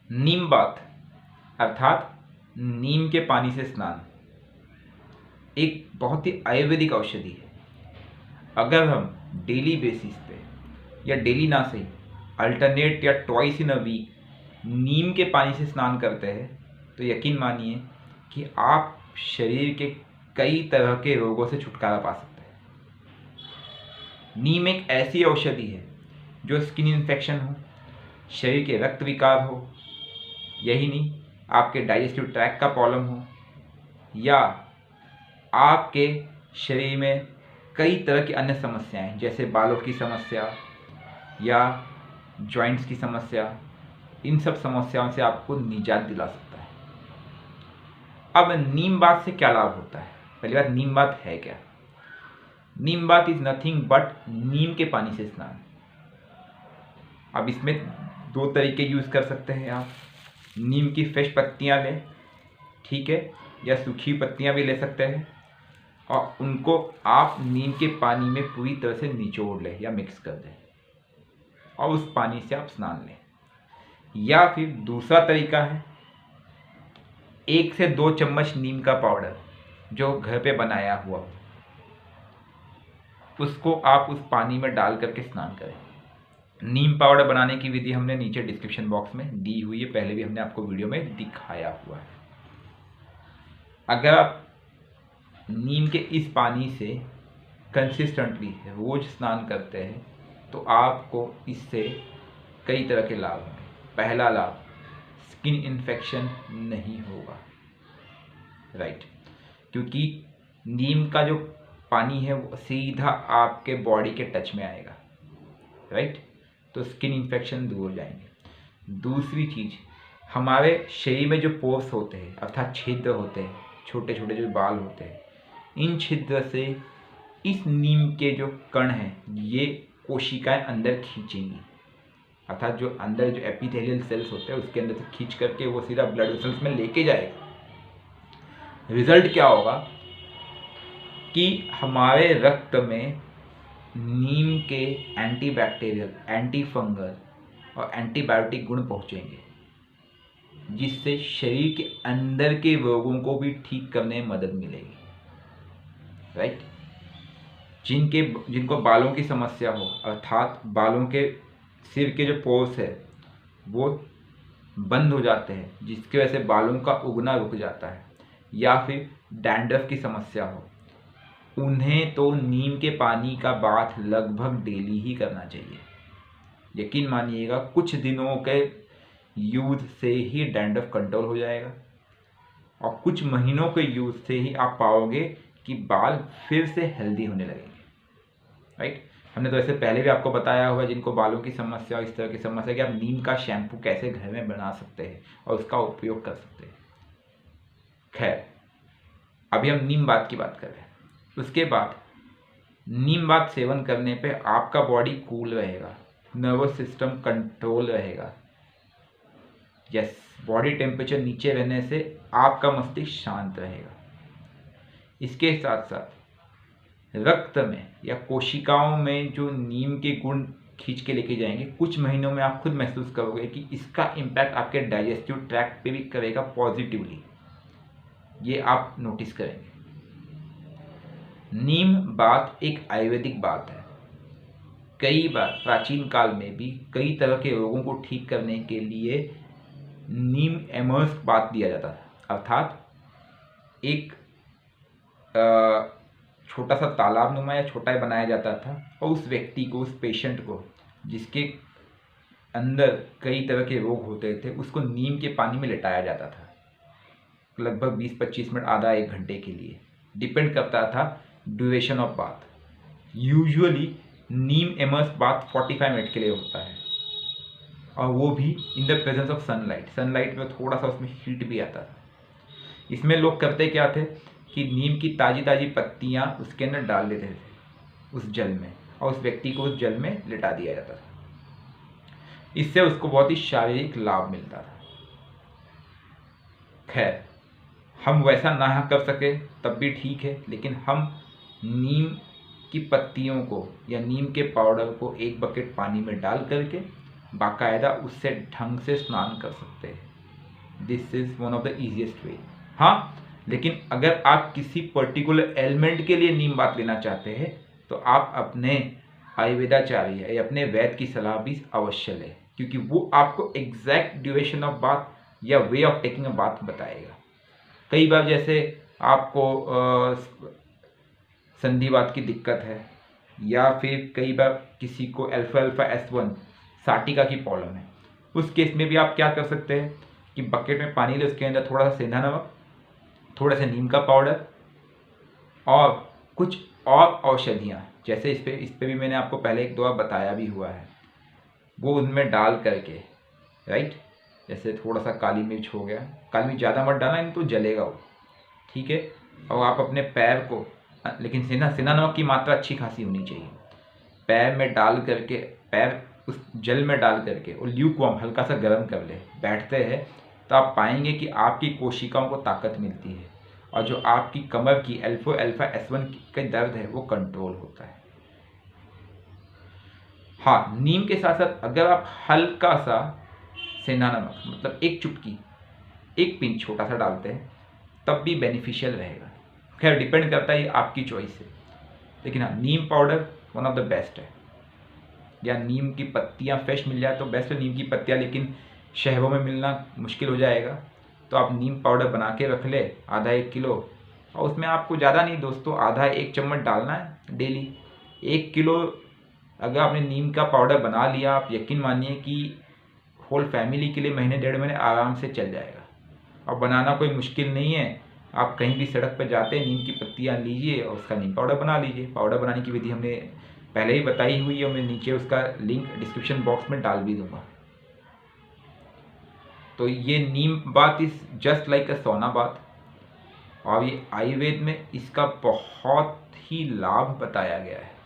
नीम bath अर्थात नीम के पानी से स्नान एक बहुत ही आयुर्वेदिक औषधि है। अगर हम डेली बेसिस पे या डेली ना सही अल्टरनेट या ट्वाइस इन अ वीक नीम के पानी से स्नान करते हैं तो यकीन मानिए कि आप शरीर के कई तरह के रोगों से छुटकारा पा सकते हैं। नीम एक ऐसी औषधि है जो स्किन इन्फेक्शन हो, शरीर के रक्त विकार हो, यही नहीं आपके डाइजेस्टिव ट्रैक्ट का प्रॉब्लम हो या आपके शरीर में कई तरह की अन्य समस्याएं जैसे बालों की समस्या या जॉइंट्स की समस्या, इन सब समस्याओं से आपको निजात दिला सकता है। अब नीम बाथ से क्या लाभ होता है? पहली बात, नीम बाथ है क्या? नीम बाथ इज नथिंग बट नीम के पानी से स्नान। अब इसमें दो तरीके यूज़ कर सकते हैं आप। नीम की फ्रेश पत्तियां लें, ठीक है, या सूखी पत्तियां भी ले सकते हैं और उनको आप नीम के पानी में पूरी तरह से निचोड़ लें या मिक्स कर दें और उस पानी से आप स्नान लें। या फिर दूसरा तरीका है 1 से 2 चम्मच नीम का पाउडर जो घर पे बनाया हुआ, उसको आप उस पानी में डाल करके स्नान करें। नीम पाउडर बनाने की विधि हमने नीचे डिस्क्रिप्शन बॉक्स में दी हुई है, पहले भी हमने आपको वीडियो में दिखाया हुआ है। अगर आप नीम के इस पानी से कंसिस्टेंटली रोज स्नान करते हैं तो आपको इससे कई तरह के लाभ होंगे। पहला लाभ, स्किन इन्फेक्शन नहीं होगा, राइट, क्योंकि नीम का जो पानी है वो सीधा आपके बॉडी के टच में आएगा, राइट, तो स्किन इन्फेक्शन दूर हो जाएंगे। दूसरी चीज़, हमारे शरीर में जो पोर्स होते हैं अर्थात छिद्र होते हैं, छोटे छोटे जो बाल होते हैं, इन छिद्र से इस नीम के जो कण हैं ये कोशिकाएं अंदर खींचेंगी, अर्थात जो अंदर जो एपिथेलियल सेल्स होते हैं उसके अंदर से खींच करके वो सीधा ब्लड वेसल्स में लेके जाएगा। रिजल्ट क्या होगा कि हमारे रक्त में नीम के एंटीबैक्टीरियल, एंटी फंगल और एंटीबायोटिक गुण पहुंचेंगे, जिससे शरीर के अंदर के रोगों को भी ठीक करने में मदद मिलेगी, राइट। जिनको बालों की समस्या हो अर्थात बालों के सिर के जो पोर्स है वो बंद हो जाते हैं, जिसकी वजह से बालों का उगना रुक जाता है, या फिर डैंड्रफ की समस्या हो, उन्हें तो नीम के पानी का बाथ लगभग डेली ही करना चाहिए। यकीन मानिएगा कुछ दिनों के यूज से ही डैंड्रफ कंट्रोल हो जाएगा और कुछ महीनों के यूज से ही आप पाओगे कि बाल फिर से हेल्दी होने लगेंगे, राइट। हमने तो ऐसे पहले भी आपको बताया हुआ है जिनको बालों की समस्या, इस तरह की समस्या, कि आप नीम का शैम्पू कैसे घर में बना सकते हैं और उसका उपयोग कर सकते हैं। खैर, अभी हम नीम बात की बात कर रहे हैं। उसके बाद नीम बात सेवन करने पे आपका बॉडी कूल रहेगा, नर्वस सिस्टम कंट्रोल रहेगा, यस, बॉडी टेम्परेचर नीचे रहने से आपका मस्तिष्क शांत रहेगा। इसके साथ साथ रक्त में या कोशिकाओं में जो नीम के गुण खींच के लेके जाएंगे, कुछ महीनों में आप खुद महसूस करोगे कि इसका इम्पैक्ट आपके डाइजेस्टिव ट्रैक्ट पे भी करेगा पॉजिटिवली, ये आप नोटिस करेंगे। नीम बात एक आयुर्वेदिक बात है। कई बार प्राचीन काल में भी कई तरह के रोगों को ठीक करने के लिए नीम एमर्स बात दिया जाता था, अर्थात एक छोटा सा तालाब नुमा या छोटा ही बनाया जाता था और उस व्यक्ति को, उस पेशेंट को जिसके अंदर कई तरह के रोग होते थे, उसको नीम के पानी में लिटाया जाता था लगभग 20-25 मिनट, आधा 1 घंटे के लिए, डिपेंड करता था duration of bath. Usually neem immerse bath 45 minute के लिए होता है और वो भी in the presence of sunlight में थोड़ा सा उसमें हीट भी आता था। इसमें लोग करते क्या थे कि नीम की ताज़ी ताज़ी पत्तियाँ उसके अंदर डाल देते थे उस जल में और उस व्यक्ति को उस जल में लिटा दिया जाता था। इससे उसको बहुत ही शारीरिक लाभ मिलता था। खैर, हम वैसा ना कर सके तब भी ठीक है, लेकिन हम नीम की पत्तियों को या नीम के पाउडर को 1 बकेट पानी में डाल करके बाकायदा उससे ढंग से स्नान कर सकते हैं। This is one of the easiest way. हाँ, लेकिन अगर आप किसी पर्टिकुलर एलिमेंट के लिए नीम बात लेना चाहते हैं तो आप अपने आयुर्वेदाचार्य या अपने वैद्य की सलाह भी अवश्य लें, क्योंकि वो आपको एग्जैक्ट ड्यूरेशन ऑफ बात या वे ऑफ टेकिंग अ बात बताएगा। कई बार जैसे आपको संधिवात की दिक्कत है, या फिर कई बार किसी को अल्फा अल्फा S1 साटिका की प्रॉब्लम है, उस केस में भी आप क्या कर सकते हैं कि बकेट में पानी ले, उसके अंदर थोड़ा सा सेंधा नमक, थोड़ा सा नीम का पाउडर और कुछ और औषधियाँ, जैसे इस पे भी मैंने आपको पहले एक दो बार बताया भी हुआ है, वो उनमें डाल करके, राइट, जैसे थोड़ा सा काली मिर्च हो गया, काली मिर्च ज़्यादा मत डालना, नहीं तो जलेगा वो, ठीक है। और आप अपने पैर को, लेकिन सेंधा नमक की मात्रा अच्छी खासी होनी चाहिए, पैर में डाल करके, पैर उस जल में डाल करके और ल्यूकवार्म हल्का सा गर्म कर ले, बैठते हैं तो आप पाएंगे कि आपकी कोशिकाओं को ताकत मिलती है और जो आपकी कमर की अल्फा S1 का दर्द है वो कंट्रोल होता है। हाँ, नीम के साथ साथ अगर आप हल्का सा सेंधा नमक, मतलब एक चुटकी, एक पिंच छोटा सा डालते हैं तब भी बेनिफिशियल रहेगा। खैर डिपेंड करता है, ये आपकी चॉइस है, लेकिन हाँ, neem powder one of the best है। या नीम की पत्तियाँ फ्रेश मिल जाए तो बेस्ट है नीम की पत्तियाँ, लेकिन शहरों में मिलना मुश्किल हो जाएगा, तो आप नीम पाउडर बना के रख ले आधा 1 किलो, और उसमें आपको ज़्यादा नहीं दोस्तों, आधा 1 चम्मच डालना है डेली। 1 किलो अगर आपने नीम का पाउडर बना लिया, आप यकीन मानिए कि होल फैमिली के लिए महीने 1.5 महीने आराम से चल जाएगा। और बनाना कोई मुश्किल नहीं है, आप कहीं भी सड़क पर जाते हैं, नीम की पत्तियाँ लीजिए और उसका नीम पाउडर बना लीजिए। पाउडर बनाने की विधि हमने पहले ही बताई हुई है, मैं नीचे उसका लिंक डिस्क्रिप्शन बॉक्स में डाल भी दूंगा। तो ये नीम बात इज जस्ट लाइक अ सौना बात, और ये आयुर्वेद में इसका बहुत ही लाभ बताया गया है।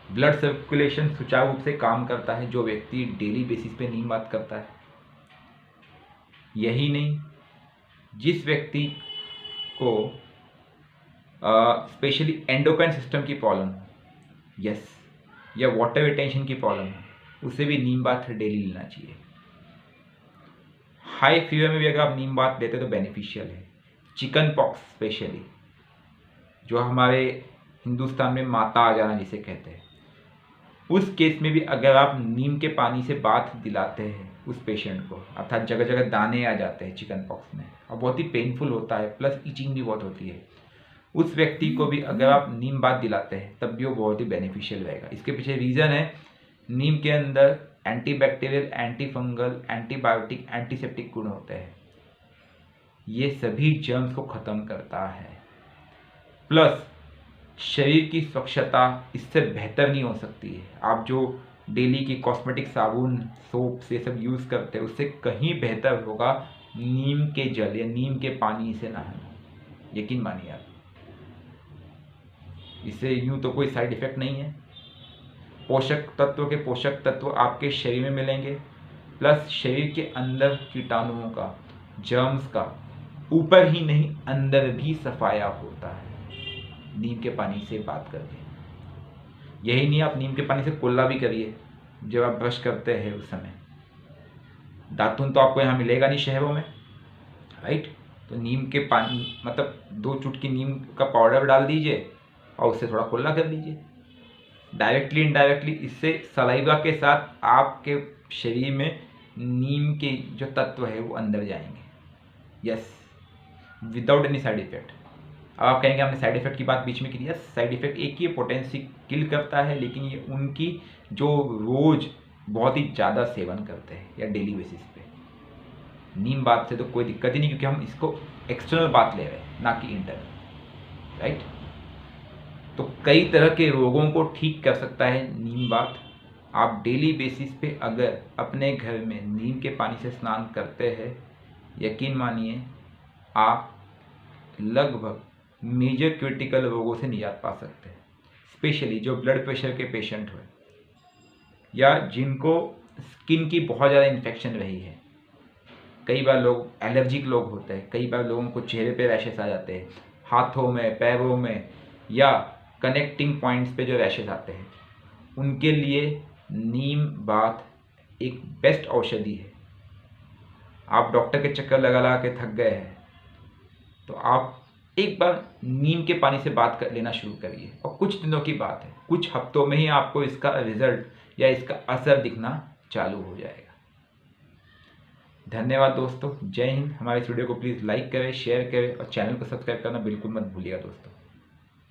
ब्लड सर्कुलेशन सुचारू रूप से काम करता है जो व्यक्ति डेली बेसिस पे नीम बात करता है। यही नहीं, जिस व्यक्ति को स्पेशली एंडोक्राइन सिस्टम की प्रॉब्लम, यस, या वाटर रिटेंशन की प्रॉब्लम है, उसे भी नीम बात डेली लेना चाहिए। हाई फीवर में भी अगर आप नीम बात लेते तो बेनिफिशियल है। चिकन पॉक्स स्पेशली, जो हमारे हिंदुस्तान में माता आ जाना जिसे कहते हैं, उस केस में भी अगर आप नीम के पानी से बाथ दिलाते हैं उस पेशेंट को, अर्थात जगह जगह दाने आ जाते हैं चिकन पॉक्स में और बहुत ही पेनफुल होता है, प्लस इचिंग भी बहुत होती है, उस व्यक्ति को भी अगर आप नीम बात दिलाते हैं तब भी वो बहुत ही बेनिफिशियल रहेगा। इसके पीछे रीज़न है, नीम के अंदर antibacterial, anti fungal, antibiotic, antiseptic गुण होते हैं। ये सभी जर्म्स को ख़त्म करता है, प्लस शरीर की स्वच्छता इससे बेहतर नहीं हो सकती है। आप जो डेली की कॉस्मेटिक साबुन, सोप से सब यूज़ करते हैं, उससे कहीं बेहतर होगा नीम के जल या नीम के पानी से नहाना, यकीन मानिए आप। इससे यूँ तो कोई साइड इफ़ेक्ट नहीं है, पोषक तत्व आपके शरीर में मिलेंगे, प्लस शरीर के अंदर कीटाणुओं का, जर्म्स का ऊपर ही नहीं अंदर भी सफाया होता है नीम के पानी से बात करके। यही नहीं, आप नीम के पानी से कुल्ला भी करिए जब आप ब्रश करते हैं उस समय। दातुन तो आपको यहाँ मिलेगा नहीं शहरों में, राइट, तो नीम के पानी मतलब 2 चुटकी नीम का पाउडर डाल दीजिए और उससे थोड़ा कुल्ला कर लीजिए। डायरेक्टली इनडायरेक्टली इससे सलाइवा के साथ आपके शरीर में नीम के जो तत्व है वो अंदर जाएंगे, yes, without any side effect. अब आप कहेंगे हमने साइड इफेक्ट की बात बीच में की, यस, साइड इफेक्ट एक ही, पोटेंसी किल करता है, लेकिन ये उनकी जो रोज बहुत ही ज़्यादा सेवन करते हैं या डेली बेसिस पे। नीम बात से तो कोई दिक्कत ही नहीं, क्योंकि हम इसको एक्सटर्नल बात ले रहे हैं, ना कि इंटरनल, राइट। तो कई तरह के रोगों को ठीक कर सकता है नीम बात। आप डेली बेसिस पे अगर अपने घर में नीम के पानी से स्नान करते हैं, यकीन मानिए आप लगभग मेजर क्रिटिकल रोगों से निजात पा सकते हैं, स्पेशली जो ब्लड प्रेशर के पेशेंट हुए या जिनको स्किन की बहुत ज़्यादा इन्फेक्शन रही है। कई बार लोग एलर्जिक लोग होते हैं, कई बार लोगों को चेहरे पे रैशेस आ जाते हैं, हाथों में, पैरों में, या कनेक्टिंग पॉइंट्स पे जो रैशेस आते हैं, उनके लिए नीम बाथ एक बेस्ट औषधि है। आप डॉक्टर के चक्कर लगा लगा के थक गए हैं तो आप एक बार नीम के पानी से बात कर लेना शुरू करिए, और कुछ दिनों की बात है, कुछ हफ्तों में ही आपको इसका रिजल्ट या इसका असर दिखना चालू हो जाएगा। धन्यवाद दोस्तों, जय हिंद। हमारे इस वीडियो को प्लीज़ लाइक करें, शेयर करें और चैनल को सब्सक्राइब करना बिल्कुल मत भूलिएगा दोस्तों।